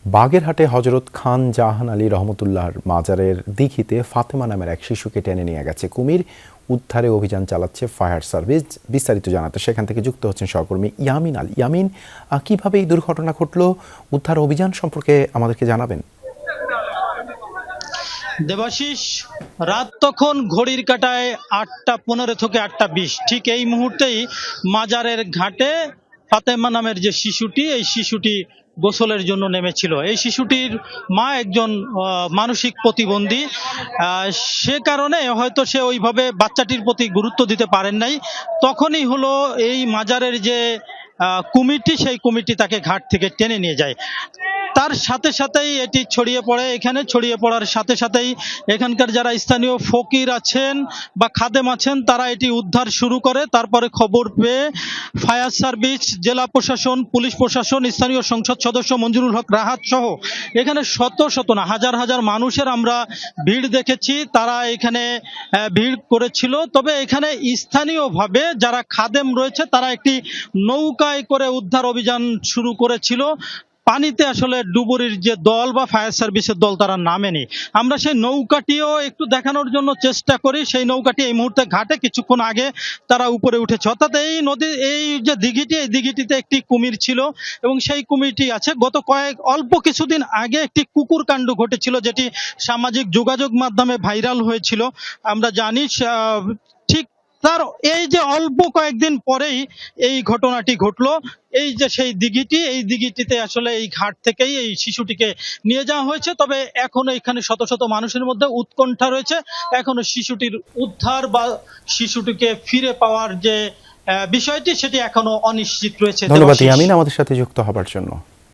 বাগেরহাটে হযরত খান জাহান আলী রহমতুল্লাহর মাজারের দিঘিতে ফাতেমা নামের এক শিশুকে টেনে নিয়ে গেছে কুমির। উদ্ধারে অভিযান চালাচ্ছে ফায়ার সার্ভিস। বিস্তারিত জানাতে সেখান থেকে যুক্ত হচ্ছেন সহকর্মী ইয়ামিন আল। ইয়ামিন, কিভাবে এই দুর্ঘটনা ঘটলো, উদ্ধার অভিযান সম্পর্কে আমাদেরকে জানাবেন। দেবাশিস, রাত তখন ঘড়ির কাঁটায় 8:15 থেকে 8:20, ঠিক এই মুহূর্তেই মাজারের ঘাটে ফাতেমা নামের যে শিশুটি, এই শিশুটি গোসলের জন্য নেমেছিল। এই শিশুটির মা একজন মানসিক প্রতিবন্ধী, সে কারণে হয়তো সে ওইভাবে বাচ্চাটির প্রতি গুরুত্ব দিতে পারেন নাই। তখনই হলো এই মাজারের যে কমিটি, সেই কমিটি তাকে ঘাট থেকে টেনে নিয়ে যায়। তার সাথে সাথেই এটি ছড়িয়ে পড়ে। এখানে ছড়িয়ে পড়ার সাথে সাথেই এখানকার যারা স্থানীয় ফকির আছেন বা খাদেম আছেন, তারা এটি উদ্ধার শুরু করে। তারপরে খবর পেয়ে ফায়ার সার্ভিস, জেলা প্রশাসন, পুলিশ প্রশাসন, স্থানীয় সংসদ সদস্য মঞ্জুরুল হক রাহাত সহ এখানে শত শত না হাজার হাজার মানুষের আমরা ভিড় দেখেছি। তারা এখানে ভিড় করেছিল। তবে এখানে স্থানীয়ভাবে যারা খাদেম রয়েছে, তারা একটি নৌকায় করে উদ্ধার অভিযান শুরু করেছিল। পানিতে আসলে ডুবুরির যে দল বা ফায়ার সার্ভিসের দল, তারা নামেনি। আমরা সেই নৌকাটিও একটু দেখানোর জন্য চেষ্টা করি। সেই নৌকাটি এই মুহূর্তে ঘাটে, কিছুক্ষণ আগে তারা উপরে উঠেছে। অর্থাৎ এই নদী, এই যে দিঘিটি, এই দিঘিটিতে একটি কুমির ছিল এবং সেই কুমিরটি আছে। গত অল্প কিছুদিন আগে একটি কুকুর কাণ্ড ঘটেছিল, যেটি সামাজিক যোগাযোগ মাধ্যমে ভাইরাল হয়েছিল। আমরা জানি ঠিক তার এই যে অল্প কয়েকদিন পরেই এই ঘটনাটি ঘটলো। এই যে সেই দিঘিটি, এই দিঘিটিতে আসলে এই ঘাট থেকেই এই শিশুটিকে নিয়ে যাওয়া হয়েছে। তবে এখনো এখানে শত শত মানুষের মধ্যে উৎকণ্ঠা রয়েছে। এখনো শিশুটির উদ্ধার বা শিশুটিকে ফিরে পাওয়ার যে বিষয়টি, সেটি এখনো অনিশ্চিত রয়েছে। ধন্যবাদ ইয়ামিন আমাদের সাথে যুক্ত হবার জন্য।